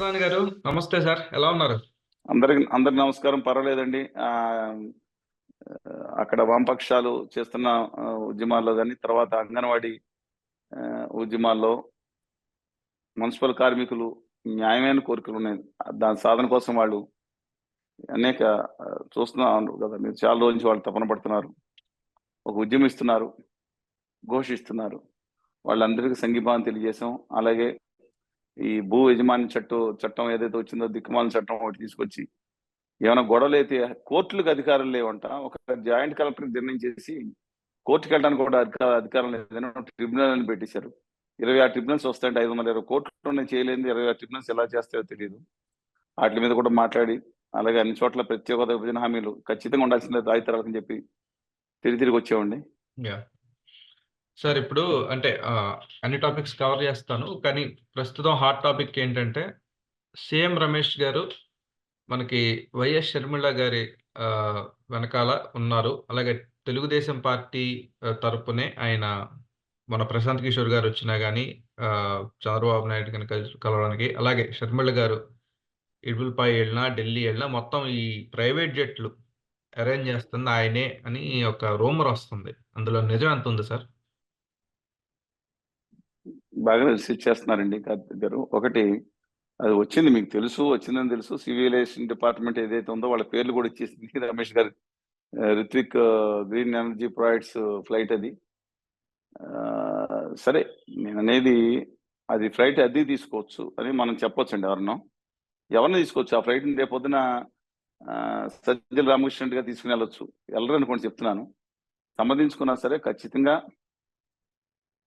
వరసాని గారు, నమస్తే సార్. ఎలా ఉన్నారు? అందరికి నమస్కారం. పర్వాలేదండి. అక్కడ వామపక్షాలు చేస్తున్న ఉద్యమాల్లో గాని, తర్వాత అంగన్వాడీ ఉద్యమాల్లో మున్సిపల్ కార్మికులు న్యాయమైన కోరికలున్నాయి. దాని సాధన కోసం వాళ్ళు అనేక చూస్తున్నారు కదా! మీరు చాలా రోజుల నుంచి వాళ్ళు తపన పడుతున్నారు. ఒక ఉద్యమిస్తున్నారు, ఘోషిస్తున్నారు. వాళ్ళందరికీ సంఘీభావం తెలియజేసాం. అలాగే ఈ భూ యజమాని చట్టం ఏదైతే వచ్చిందో దిక్కుమాలిన చట్టం ఒకటి తీసుకొచ్చి ఏమైనా గొడవలైతే కోర్టులకు అధికారం లేవంట. ఒక జాయింట్ కలెక్టర్ నిర్ణయం చేసి కోర్టుకి వెళ్ళడానికి కూడా అధికారం లేదని ట్రిబ్యునల్ అని పెట్టేశారు. 26 ట్రిబ్యునల్స్ వస్తాయంటే 520 కోర్టులోనే చేయలేని 26 ట్రిబ్యునల్స్ ఎలా చేస్తాయో తెలియదు. వాటి మీద కూడా మాట్లాడి అలాగే అన్ని చోట్ల ప్రత్యేక హోదా విభజన హామీలు ఖచ్చితంగా ఉండాల్సిందే రాయితరాలని చెప్పి తిరిగి వచ్చేవండి. యాహ్! సార్ ఇప్పుడు అంటే అన్ని టాపిక్స్ కవర్ చేస్తాను. కానీ ప్రస్తుతం హాట్ టాపిక్ ఏంటంటే సీఎం రమేష్ గారు మనకి వైఎస్ షర్మిల గారి ఆహ్, వెనకాల ఉన్నారు. అలాగే తెలుగుదేశం పార్టీ తరపునే ఆయన మన ప్రశాంత్ కిషోర్ గారొచ్చినా గాని చంద్రబాబు నాయుడు గారిని కలవడానికి అలాగే షర్మిల గారు ఇడుపులపై ఎళ్ళినా, ఢిల్లీ ఎళ్ళినా మొత్తం ఈ ప్రైవేట్ జెట్లు అరేంజ్ చేస్తుంది ఆయనే అని ఒక రూమర్ వస్తుంది. అందులో నిజం ఎంతుంది సార్? బాగా రిసీవ్ చేస్తున్నారండి కార్తీక్ గారు. ఒకటి అది వచ్చింది మీకు తెలుసు, వచ్చిందని తెలుసు. సివిలేషన్ డిపార్ట్మెంట్ ఏదైతే ఉందో వాళ్ళ పేర్లు కూడా ఇచ్చేసింది రమేష్ గారు. Ritwik green energy provides flight అది. సరే నేననేది అది ఫ్లైట్ అది తీసుకోవచ్చు అని మనం చెప్పొచ్చండి ఎవరిని తీసుకోవచ్చు. ఆ ఫ్లైట్‌ని రేపొద్దున సజ్జల రామకృష్ణ గారు తీసుకొని వెళ్ళొచ్చు. ఎళ్ళరనుకోండి చెప్తున్నాను. సంబంధించుకున్నా సరే ఖచ్చితంగా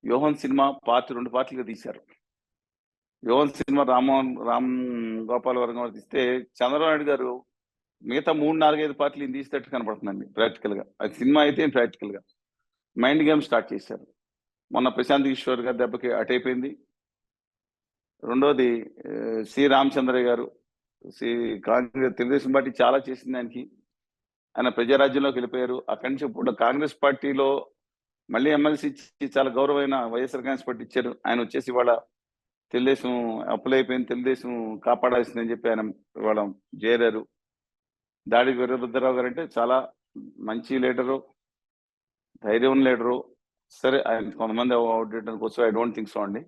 వ్యూహం సినిమా 2 పార్ట్‌లుగా తీశారు. వ్యూహం సినిమా రామ్ గోపాల్ వర్మ గారు తీస్తే చంద్రబాబు నాయుడు గారు మిగతా 3, 4, 5 పార్టీలు ఈయన తీసేటట్టు కనపడుతుందండి ప్రాక్టికల్‌గా. అది సినిమా అయితే ప్రాక్టికల్‌గా. మైండ్ గేమ్ స్టార్ట్ చేశారు. మొన్న ప్రశాంత్ కిషోర్ గారి దెబ్బకి అటైపోయింది. రెండోది సి. రామచంద్రయ్య గారు కాంగ్రెస్ తెలుగుదేశం పార్టీ చాలా చేసింది ఆయనకి. ఆయన ప్రజారాజ్యంలోకి వెళ్ళిపోయారు. అక్కడి నుంచి ఇప్పుడు కాంగ్రెస్ పార్టీలో మళ్ళీ ఎమ్మెల్సీ ఇచ్చి చాలా గౌరవమైన వైఎస్ఆర్ కాంగ్రెస్ పార్టీ ఇచ్చారు. ఆయన వచ్చేసి ఇవాళ తెలుగుదేశం అప్పులైపోయింది, తెలుగుదేశం కాపాడాల్సిందని చెప్పి ఆయన ఇవాళ చేరారు. దాడి వీరభద్రరావు గారు అంటే చాలా మంచి లీడరు, ధైర్యం లీడరు. సరే ఆయన కొంతమంది అవుట్డేట్ కోసం ఐ డోంట్ థింక్ సో అండి.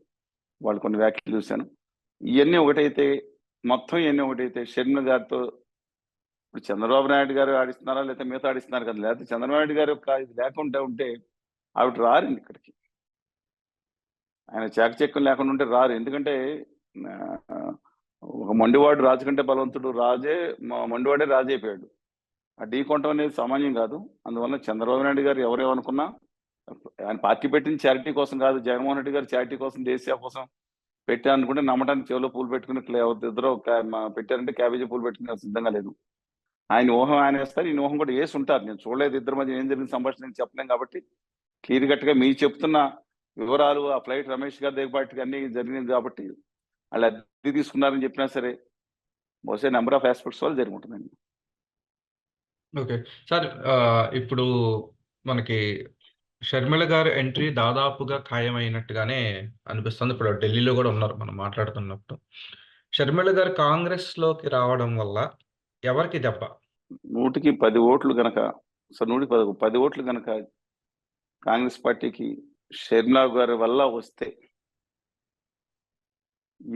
వాళ్ళు కొన్ని వ్యాఖ్యలు చూశాను. ఇవన్నీ ఒకటైతే మొత్తం ఇవన్నీ ఒకటైతే షర్మిల గారితో ఇప్పుడు చంద్రబాబు నాయుడు గారు ఆడిస్తున్నారా లేకపోతే మిగతా ఆడిస్తున్నారు కదా, లేకపోతే చంద్రబాబు నాయుడు గారు యొక్క ఇది లేకుండా ఉంటే ఆవిడ రారండి ఇక్కడికి. ఆయన చాకచక్యం లేకుండా ఉంటే రారు. ఎందుకంటే ఒక మొండివాడు రాజు కంటే బలవంతుడు మొండివాడే రాజు అయిపోయాడు. ఆ ఢీకొనటం అనేది సామాన్యం కాదు. అందువల్ల చంద్రబాబు నాయుడు గారు ఎవరేమనుకున్నా ఆయన పార్టీ పెట్టింది చారిటీ కోసం కాదు. జగన్మోహన్ రెడ్డి గారు చారిటీ కోసం, దేశ కోసం పెట్టారనుకుంటే నమ్మటానికి చెవిలో పూలు పెట్టుకుని ఇద్దరు పెట్టారంటే క్యాబేజీ పూలు పెట్టుకుని సిద్ధంగా లేదు. ఆయన ఊహం ఆయన వేస్తారు, ఈయన ఊహం కూడా వేసి ఉంటారు. నేను చూడలేదు ఇద్దరి మధ్య ఏం జరిగిన సంభాషణ చెప్పలేం కాబట్టి క్లియర్ కట్గా మీరు చెప్తున్న వివరాలు ఆ ఫ్లైట్ రమేష్ గారి దగ్గర అన్ని జరిగింది కాబట్టి వాళ్ళు అద్దె తీసుకున్నారని చెప్పినా సరే బహుశా నెంబర్ ఆఫ్ ఆస్పెక్ట్స్ వల్ల జరిగి ఉంటుందండి. ఓకే. సార్ ఇప్పుడు మనకి షర్మిల గారి ఎంట్రీ దాదాపుగా ఖాయమైనట్టుగానే అనిపిస్తుంది. ఇప్పుడు ఢిల్లీలో గూడా ఉన్నారు మనం మాట్లాడుతున్నప్పుడు. షర్మిల గారు కాంగ్రెస్‌లోకి రావడం వల్ల ఎవరికి దెబ్బ? 100కి 10 ఓట్లు గనక 100కి 10 ఓట్లు గనక కాంగ్రెస్ పార్టీకి షర్మిల గారి వల్ల వస్తే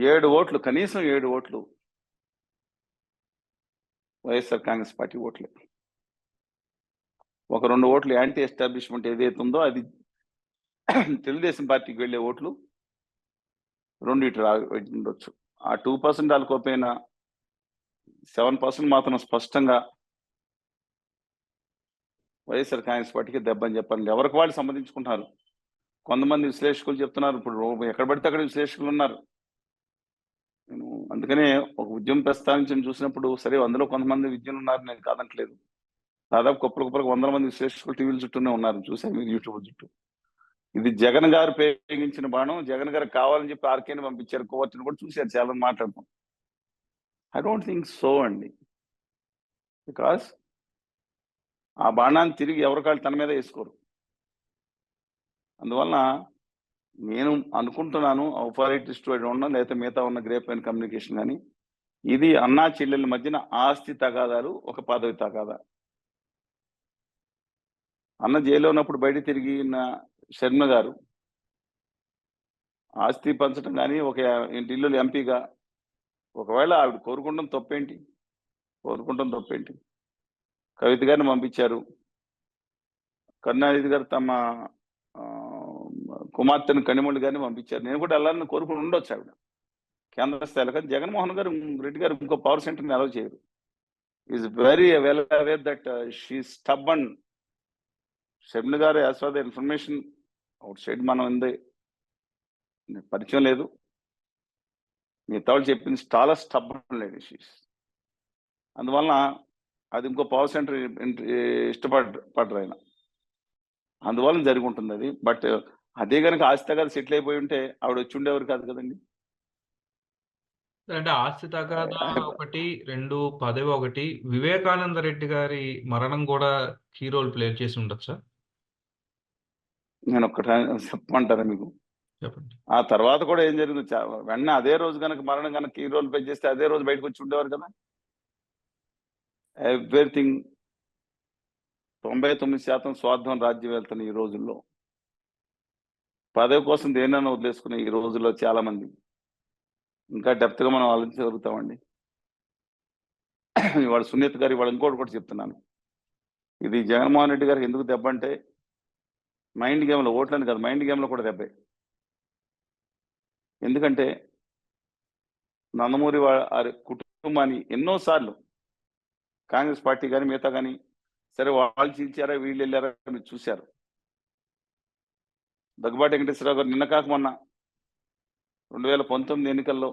7 ఓట్లు, కనీసం 7 ఓట్లు వైఎస్ఆర్ కాంగ్రెస్ పార్టీ ఓట్లే. ఒక 2 ఓట్లు యాంటీ ఎస్టాబ్లిష్మెంట్ ఏదైతే ఉందో అది తెలుగుదేశం పార్టీకి వెళ్ళే ఓట్లు 2 ఇటు ఉండొచ్చు. ఆ 2% ఆలుకోపోయినా 7% మాత్రం స్పష్టంగా వైఎస్ఆర్ కాంగ్రెస్ పార్టీకి దెబ్బని చెప్పండి. ఎవరికి వాళ్ళు సంబంధించుకుంటున్నారు. కొంతమంది విశ్లేషకులు చెప్తున్నారు. ఇప్పుడు ఎక్కడ పడితే అక్కడ విశ్లేషకులు ఉన్నారు. నేను అందుకనే ఒక ఉద్యమం ప్రస్తావించి చూసినప్పుడు సరే అందులో కొంతమంది విద్యలు ఉన్నారు, నేను కాదంటలేదు. దాదాపు కుప్పలకు వందల మంది విశ్లేషకులు టీవీల చుట్టూనే ఉన్నారు. చూసాను మీరు యూట్యూబ్ చుట్టూ. ఇది జగన్ గారు ప్రయోగించిన బాణం. జగన్ గారికి కావాలని చెప్పి ఆర్కేని పంపించారు. కోవర్ట్ని కూడా చూశారు చాలా మంది మాట్లాడతాం. ఐ డోంట్ థింక్ సో అండి. బికాస్ ఆ బాణాన్ని తిరిగి ఎవరికాళ్ళు తన మీద వేసుకోరు. అందువలన నేను అనుకుంటున్నాను ఔపారిటిస్ట్ లేకపోతే మిగతా ఉన్న గ్రేప్ అండ్ కమ్యూనికేషన్ కానీ ఇది అన్నా చెల్లెల మధ్యన ఆస్తి తగాదాలు, ఒక పదవి తగాదా. అన్న జైల్లో ఉన్నప్పుడు బయట తిరిగిన శర్మ గారు ఆస్తి పంచడం కానీ ఒక ఢిల్లీలో ఎంపీగా ఒకవేళ ఆవిడ కోరుకుంటాం తప్పేంటి? కోరుకుంటాం తప్పేంటి? కవిత గారిని పంపించారు. కరుణానిధి గారు తమ ఆ, కుమార్తెను కనిమొళి గారిని పంపించారు. నేను కూడా వెళ్ళాలని కోరుకుని ఉండొచ్చు ఆవిడ కేంద్ర స్థాయిలో. కానీ జగన్మోహన్ గారు రెడ్డి గారు ఇంకో పవర్ సెంటర్ని అలౌ చేయరు. Is very well aware that she stubborn. Sharmila garu as far the information outside మనం ఉంది పరిచయం లేదు. మిగతా వాళ్ళు చెప్పింది చాలా స్టబ్బన్ లేడీ షీస్. అందువలన అది ఇంకో పవర్ సెంటర్ ఇష్టపడరు ఆయన. అందువలన జరిగి ఉంటుంది అది. బట్ అదే కనుక ఆస్తి గారు సెటిల్ అయిపోయి ఉంటే ఆవిడ వచ్చి ఉండేవారు కాదు కదండి. అంటే ఆస్తి తగాదా ఒకటి, 2 పదవి ఒకటి. వివేకానంద రెడ్డి గారి మరణం కూడా కీ రోల్ ప్లే చేసి ఉండొచ్చా? నేను ఒక్కట చెప్పమంటారా మీకు? చెప్పండి. ఆ తర్వాత కూడా ఏం జరిగింది, వెంటనే అదే రోజు కనుక మరణం కనుక ఈ రోజు పే చేస్తే అదే రోజు బయటకు వచ్చి ఉండేవారు కదా. ఎవ్రీథింగ్ 99% స్వార్థం రాజ్యం వెళ్తున్న ఈ రోజుల్లో పదవి కోసం దేనైనా వదిలేసుకునే ఈ రోజుల్లో చాలా మంది ఇంకా డెప్త్ గా మనం ఆలోచించగలుగుతామండి. ఇవాళ సునీత గారు ఇవాళ ఇంకోటి కూడా చెప్తున్నాను. ఇది జగన్మోహన్ రెడ్డి గారికి ఎందుకు దెబ్బ అంటే మైండ్ గేమ్ లో, ఓట్లని కాదు మైండ్ గేమ్ లో కూడా దెబ్బే. ఎందుకంటే నందమూరి వారి కుటుంబాన్ని ఎన్నోసార్లు కాంగ్రెస్ పార్టీ కానీ మిగతా కానీ సరే వాళ్ళు చీల్చారా వీళ్ళు వెళ్ళారా మీరు చూశారు. దగ్గుబాటి వెంకటేశ్వరరావు గారు నిన్న కాక మొన్న 2019 ఎన్నికల్లో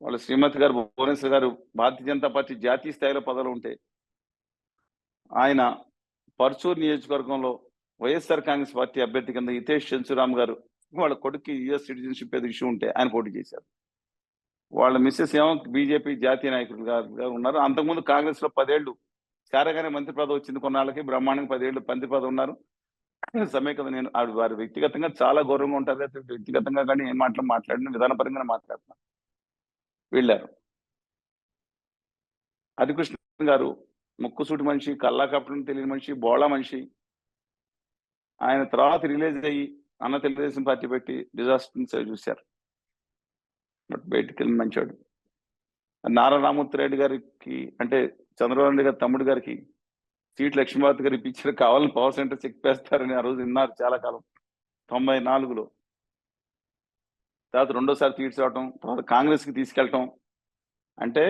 వాళ్ళ శ్రీమతి గారు భువనేశ్వర్ గారు భారతీయ జనతా పార్టీ జాతీయ స్థాయిలో పదవులు ఉంటే ఆయన పర్చూరు నియోజకవర్గంలో వైఎస్ఆర్ కాంగ్రెస్ పార్టీ అభ్యర్థి కింద హితేష్ చంచురామ్ గారు వాళ్ళ కొడుక్కి యుఎస్ సిటిజన్షిప్ ఏదో ఇష్యూ ఉంటే ఆయన పోటీ చేశారు. వాళ్ళ మిస్సెస్ ఏమో బీజేపీ జాతీయ నాయకులు గారు ఉన్నారు. అంతకుముందు కాంగ్రెస్ లో 10 ఏళ్ళు శారగానే మంత్రి పదవి వచ్చింది, కొన్నాళ్ళకి బ్రహ్మాండంగా 10 ఏళ్ళు మంత్రి పదవి ఉన్నారు. సమేకత నేను వారి వ్యక్తిగతంగా చాలా గౌరవంగా ఉంటారు. వ్యక్తిగతంగా కానీ ఏం మాట్లాడిన విధానపరంగా మాట్లాడుతున్నారు. వెళ్ళారు. హరికృష్ణ గారు ముక్కుసూటి మనిషి, కల్లా కప్పడం తెలియని మనిషి, బోళా మనిషి. ఆయన తర్వాత రిలీజ్ అయ్యి అన్న తెలుగుదేశం పార్టీ పెట్టి డిజాస్టర్ చూశారు. బట్ బయటికి వెళ్ళిన మంచివాడు. నారా రామూర్తి రెడ్డి గారికి అంటే చంద్రబాబు నాయుడు గారి తమ్ముడు గారికి సీట్ లక్ష్మీభారతి గారు ఇప్పించారు, కావాలని పవర్ సెంటర్ చెక్ వేస్తారని ఆ రోజు విన్నారు చాలా కాలం. 94లో తర్వాత రెండోసారి సీట్స్ రావటం, తర్వాత కాంగ్రెస్ కి తీసుకెళ్ళటం. అంటే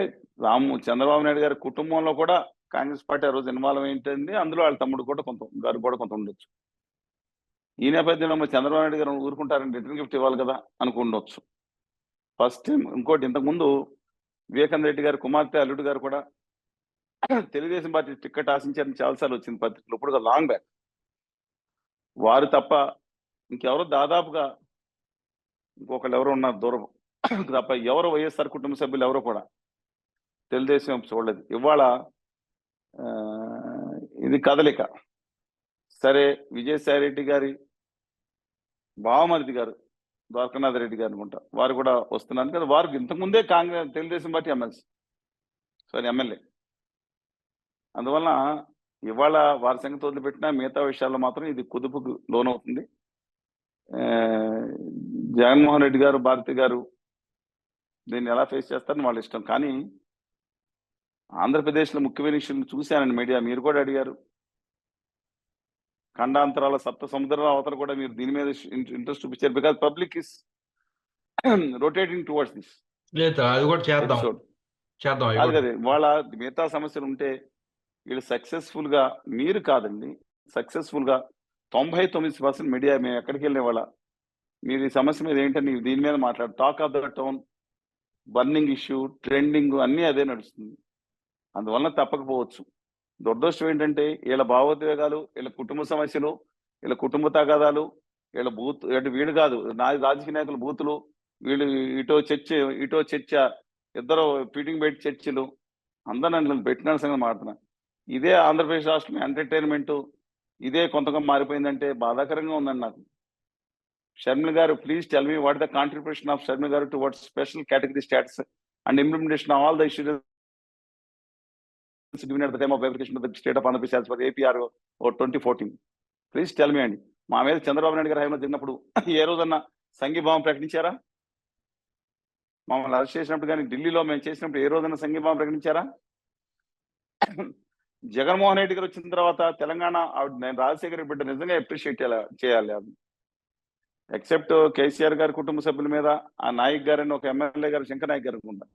చంద్రబాబు నాయుడు గారి కుటుంబంలో కూడా కాంగ్రెస్ పార్టీ ఆ రోజు ఇన్వాల్వ్ ఏంటండి. అందులో వాళ్ళ తమ్ముడు కూడా కొంత ఉండొచ్చు. ఈ నేపథ్యంలో చంద్రబాబు నాయుడు గారు ఊరుకుంటారని రిటర్న్ గిఫ్ట్ ఇవ్వాలి కదా అనుకుండొచ్చు ఫస్ట్ టైం. ఇంకోటి ఇంతకుముందు వివేకానంద రెడ్డి గారి కుమార్తె అల్లుడు గారు కూడా తెలుగుదేశం పార్టీ టికెట్ ఆశించారని చాలాసార్లు వచ్చింది పత్రికలు. ఇప్పుడు లాంగ్ బ్యాక్ వారు తప్ప ఇంకెవరో దాదాపుగా ఇంకొకళ్ళు ఎవరు ఉన్నారు దూరం తప్ప ఎవరు వైఎస్ఆర్ కుటుంబ సభ్యులు ఎవరో కూడా తెలుగుదేశం చూడలేదు. ఇవాళ ఇది కదలిక. సరే విజయసాయి రెడ్డి గారి బావమరిది గారు ద్వారకానాథ్ రెడ్డి గారు అనుకుంటా వారు కూడా వస్తున్నారు కదా. వారికి ఇంతకుముందే కాంగ్రెస్ తెలుగుదేశం పార్టీ ఎమ్మెల్యే. అందువలన ఇవాళ వారి సంగతి వదిలిపెట్టినా మిగతా విషయాల్లో మాత్రం ఇది కుదుపుకు లోనవుతుంది. జగన్మోహన్ రెడ్డి గారు, భారతి గారు దీన్ని ఎలా ఫేస్ చేస్తారని వాళ్ళ ఇష్టం. కానీ ఆంధ్రప్రదేశ్లో ముఖ్యమైన విషయం చూశానండి మీడియా, మీరు కూడా అడిగారు. ఖండాంతరాల సప్త సముద్రాల అవతల కూడా మీరు దీని మీద ఇంట్రెస్ట్ చూపించారు. Because public is rotating towards this. లేదు, అది కూడా చేద్దాం. కాదు కదా, వాళ్ళ మిగతా సమస్యలు ఉంటే వీళ్ళు సక్సెస్ఫుల్ గా, మీరు కాదండి సక్సెస్ఫుల్ గా 99% మీడియా మేము ఎక్కడికి వెళ్ళే వాళ్ళ మీరు ఈ సమస్య మీద ఏంటని దీని మీద మాట్లాడు. Talk of the town, burning issue, trending అన్నీ అదే నడుస్తుంది. అందువలన తప్పకపోవచ్చు. దురదృష్టం ఏంటంటే వీళ్ళ భావోద్వేగాలు, వీళ్ళ కుటుంబ సమస్యలు, వీళ్ళ కుటుంబ తగాదాలు, వీళ్ళ బూత్ అంటే వీడు కాదు రాజకీయ నాయకుల బూతులు, వీళ్ళు ఇటో చర్చ ఇద్దరు ఫీటింగ్ పెట్టి చర్చలు అందరూ పెట్టిన సంగతి మాట్లాడుతున్నా. ఇదే ఆంధ్రప్రదేశ్ రాష్ట్రం ఎంటర్టైన్మెంట్ ఇదే కొంతగా మారిపోయిందంటే బాధాకరంగా ఉందండి నాకు. Sharmila garu, please tell me what the contribution of Sharmila garu to what special category status and implementation of all the issues given at the time of verification of the state of Andhra Pradesh as per APR or 2014. Please tell మీ అండి, మా మీద చంద్రబాబు నాయుడు గారి హయాంలో జరిగినప్పుడు ఏ రోజన్నా సంఘీభావం ప్రకటించారా? మమ్మల్ని arrest చేసినప్పుడు కానీ ఢిల్లీలో మేము చేసినప్పుడు ఏ రోజన్నా సంఘీభావం ప్రకటించారా? జగన్మోహన్ రెడ్డి గారు వచ్చిన తర్వాత తెలంగాణ నేను రాజశేఖర బిడ్డ నిజంగా అప్రిషియేట్ చేయాలి. ఎక్సెప్ట్ కేసీఆర్ గారి కుటుంబ సభ్యుల మీద ఆ నాయక్ గారని ఒక ఎమ్మెల్యే గారు శంకర్ నాయక్ గారు అనుకుంటా,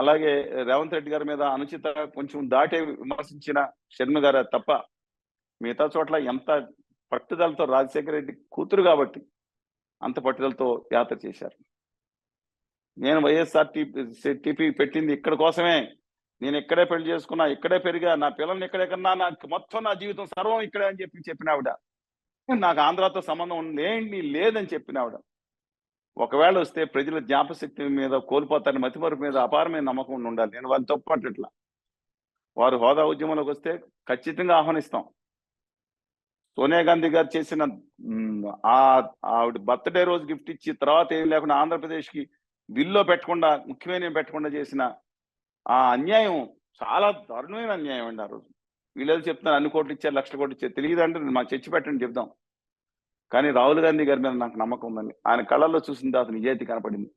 అలాగే రేవంత్ రెడ్డి గారి మీద అనుచిత కొంచెం దాటే విమర్శించిన శర్మ గారు తప్ప మిగతా చోట్ల ఎంత పట్టుదలతో రాజశేఖర రెడ్డి కూతురు కాబట్టి అంత పట్టుదలతో యాత్ర చేశారు. నేను వైఎస్ఆర్టీపీ పెట్టింది ఇక్కడ కోసమే. నేను ఇక్కడే పెళ్లి చేసుకున్నా, ఇక్కడే పెరిగా, నా పిల్లల్ని ఇక్కడే కన్నా, నాకు మొత్తం నా జీవితం సర్వం ఇక్కడే అని చెప్పిన ఆవిడ. నాకు ఆంధ్రాతో సంబంధం లేదని చెప్పిన ఆవిడ. ఒకవేళ వస్తే ప్రజల జ్ఞాపశక్తి మీద కోల్పోతారని, మతిమరుపు మీద అపారమైన నమ్మకం ఉండాలి. నేను వాళ్ళని తప్పట్లా. వారు హోదా ఉద్యమంలోకి వస్తే ఖచ్చితంగా ఆహ్వానిస్తాం. సోనియా గాంధీ గారు చేసిన ఆవిడ బర్త్డే రోజు గిఫ్ట్ ఇచ్చి తర్వాత ఏం లేకుండా ఆంధ్రప్రదేశ్కి బిల్లో పెట్టకుండా, ముఖ్యమైన పెట్టకుండా చేసిన ఆ అన్యాయం చాలా దారుణమైన అన్యాయం అండి. ఆ రోజు వీళ్ళేదో చెప్తున్నారు అన్ని కోట్లు ఇచ్చారు, లక్షల కోట్లు ఇచ్చారు, తెలియదంటే మాకు చర్చి పెట్టండి చెప్దాం. కానీ రాహుల్ గాంధీ గారి మీద నాకు నమ్మకం ఉందండి. ఆయన కళ్ళల్లో చూసిన తర్వాత నిజాయితీ కనపడింది.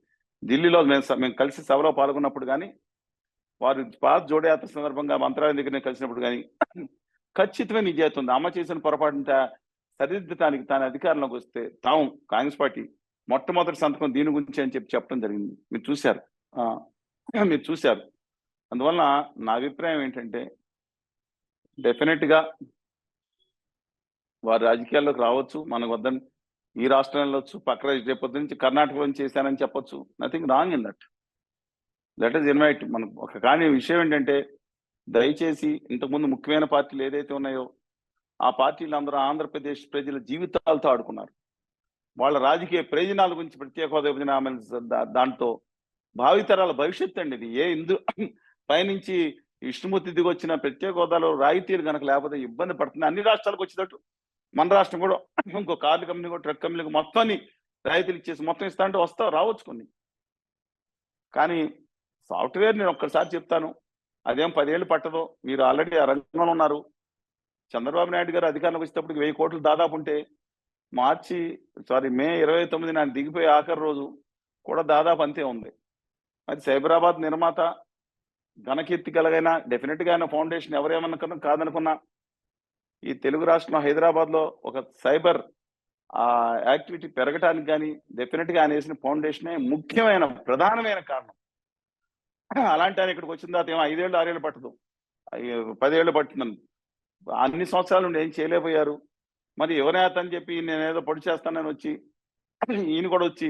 ఢిల్లీలో మేము కలిసి సభలో పాల్గొన్నప్పుడు కానీ, వారు భారత్ జోడో యాత్ర సందర్భంగా మంత్రాలయం దగ్గర కలిసినప్పుడు కానీ ఖచ్చితమైన నిజాయితీ ఉంది. అమ్మ చేసిన పొరపాటున సరిదిద్దటానికి తాను అధికారంలోకి వస్తే తాము కాంగ్రెస్ పార్టీ మొట్టమొదటి సంతకం దీని గురించి అని చెప్పడం జరిగింది. మీరు చూశారు. అందువలన నా అభిప్రాయం ఏంటంటే, డెఫినెట్ గా వారు రాజకీయాల్లోకి రావచ్చు, మనకు వద్దని ఈ రాష్ట్రంలో వెళ్ళొచ్చు, పక్క రేపొద్దు నుంచి కర్ణాటకలో చేశానని చెప్పొచ్చు. Nothing wrong in that. Let us invite. మనం కానీ విషయం ఏంటంటే, దయచేసి ఇంతకుముందు ముఖ్యమైన పార్టీలు ఏదైతే ఉన్నాయో ఆ పార్టీలు అందరూ ఆంధ్రప్రదేశ్ ప్రజల జీవితాలతో ఆడుకున్నారు. వాళ్ళ రాజకీయ ప్రయోజనాల గురించి ప్రత్యేక హోదా విభజన దాంతో భావితరాల భవిష్యత్తు అండి ఇది. పైనుంచి విష్ణుమూర్తి దిగి వచ్చిన ప్రత్యేక హోదాలో రాయితీలు కనుక లేకపోతే ఇబ్బంది పడుతుంది. అన్ని రాష్ట్రాలకు వచ్చేటట్టు మన రాష్ట్రం కూడా ఇంకో కార్లు కంపెనీ కూడా, ట్రక్ కంపెనీకి మొత్తాన్ని రాయితీలు ఇచ్చేసి మొత్తం ఇస్తా అంటే రావచ్చు కొన్ని. కానీ సాఫ్ట్వేర్ నేను ఒక్కసారి చెప్తాను, అదేం 10 ఏళ్ళు పట్టదో. మీరు ఆల్రెడీ ఆ రంగంలో ఉన్నారు. చంద్రబాబు నాయుడు గారు అధికారంలోకి వచ్చేటప్పటికి 1000 కోట్లు దాదాపు ఉంటే మే 29 ఆయన దిగిపోయే ఆఖరి రోజు కూడా దాదాపు అంతే ఉంది. అది సైబరాబాద్ నిర్మాత ఘనకీర్తి కలిగైనా డెఫినెట్ గా ఆయన ఫౌండేషన్ ఎవరేమన్నా కాదనుకున్నా, ఈ తెలుగు రాష్ట్రం హైదరాబాద్ లో ఒక సైబర్ యాక్టివిటీ పెరగటానికి కానీ డెఫినెట్ గా ఆయన వేసిన ఫౌండేషనే ముఖ్యమైన ప్రధానమైన కారణం. అలాంటి ఆయన ఇక్కడికి వచ్చిన తర్వాత ఏమో 5 ఏళ్ళు 6 ఏళ్ళు పట్టదు, 10 ఏళ్ళు పట్టిందని. అన్ని సంవత్సరాల నుండి ఏం చేయలేకపోయారు. మరి ఎవరైనా అని చెప్పి నేనేదో పొడి చేస్తానని వచ్చి ఈయన కూడా వచ్చి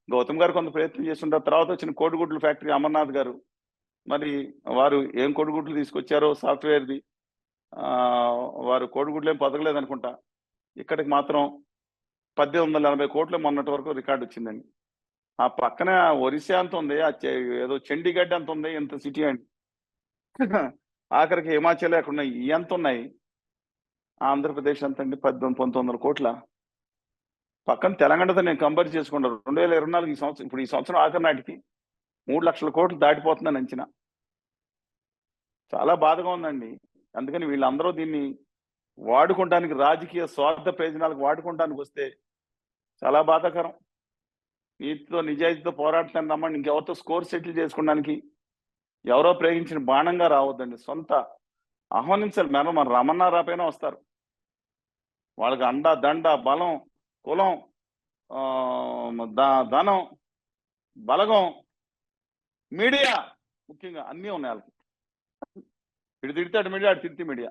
గౌతమ్ గారు కొంత ప్రయత్నం చేస్తుంటారు. తర్వాత వచ్చిన కోడిగుడ్లు ఫ్యాక్టరీ అమర్నాథ్ గారు, మరి వారు ఏం కోడిగుడ్లు తీసుకొచ్చారో సాఫ్ట్వేర్ది, వారు కోడిగుడ్లు ఏం పదగలేదు అనుకుంటా. ఇక్కడికి మాత్రం 1840 కోట్లు మొన్నటి వరకు రికార్డు వచ్చిందండి. ఆ పక్కన ఒరిస్సా అంత ఉంది, ఏదో చండీగఢ్ అంత ఉంది, ఎంత సిటీ అండి. ఆఖరికి హిమాచల్ అక్కడ ఉన్నాయి, ఈ ఎంత ఉన్నాయి. ఆంధ్రప్రదేశ్ అంత అండి 1900 కోట్ల. పక్కన తెలంగాణతో నేను కంపేర్ చేసుకుంటాను. 2024 ఈ సంవత్సరం, ఇప్పుడు ఈ సంవత్సరం ఆఖరి నాటికి 3 లక్షల కోట్లు దాటిపోతుందని అంచనా. చాలా బాధగా ఉందండి. అందుకని వీళ్ళందరూ దీన్ని వాడుకోవడానికి, రాజకీయ స్వార్థ ప్రయోజనాలకు వాడుకోవడానికి వస్తే చాలా బాధాకరం. నీతితో నిజాయితీతో పోరాడుతాను రమ్మండి. ఇంకెవరితో స్కోర్ సెటిల్ చేసుకోవడానికి ఎవరో ప్రయోగించిన బాణంగా రావద్దండి. సొంత ఆహ్వానించాలి. మన రమణ రాపైనా వస్తారు. వాళ్ళకి అండ దండ బలం కులం ధనం బలగం మీడియా ముఖ్యంగా అన్నీ ఉన్నాయి వాళ్ళకి. ఇటు తిడితే అటు మీడియా, అటు తిడితే మీడియా.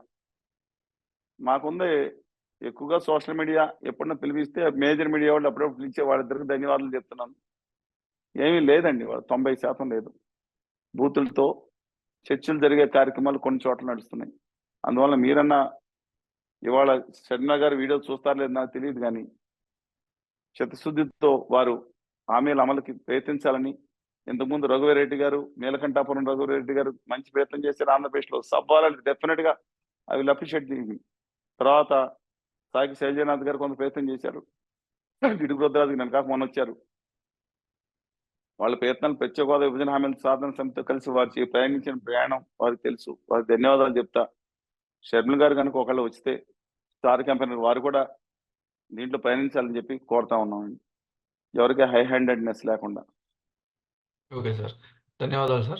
మాకుంది ఎక్కువగా సోషల్ మీడియా. ఎప్పుడన్నా పిలిపిస్తే మేజర్ మీడియా వాళ్ళు అప్పుడప్పుడు పిలిచే వాళ్ళిద్దరికి ధన్యవాదాలు చెప్తున్నాను. ఏమీ లేదండి, వాళ్ళు 90% లేదు. బూతులతో చర్చలు జరిగే కార్యక్రమాలు కొన్ని చోట్ల నడుస్తున్నాయి. అందువల్ల మీరన్నా ఇవాళ శర్మ గారు వీడియో చూస్తారు లేదు నాకు తెలియదు, కానీ చిత్తశుద్ధితో వారు హామీల అమలుకి ప్రయత్నించాలని. ఇంతకుముందు రఘువీరెడ్డి గారు, నీలకంఠాపురం రఘువీరెడ్డి గారు మంచి ప్రయత్నం చేశారు. ఆంధ్రప్రదేశ్లో సబ్బాలని డెఫినెట్ గా ఐ విల్ అప్రిషియేట్ దింగ్. తర్వాత సాగి శైలజనాథ్ గారు కొంత ప్రయత్నం చేశారు. గిడుగు రుద్రాజు నేను కాక మొన్న వచ్చారు. వాళ్ళ ప్రయత్నాలు ప్రత్యేక హోదా విభజన హామీల సాధన సమితితో కలిసి వారు ప్రయాణించిన ప్రయాణం వారికి తెలుసు. వారికి ధన్యవాదాలు చెప్తా. షర్మిల గారు కనుక ఒకళ్ళు వచ్చితే స్టార్ కంపెనీ వారు కూడా దీంట్లో ప్రయాణించాలని చెప్పి కోరుతా ఉన్నామండి. ఎవరికి హై హ్యాండెడ్‌నెస్ లేకుండా. Okay sir. ధన్యవాదాలు సార్.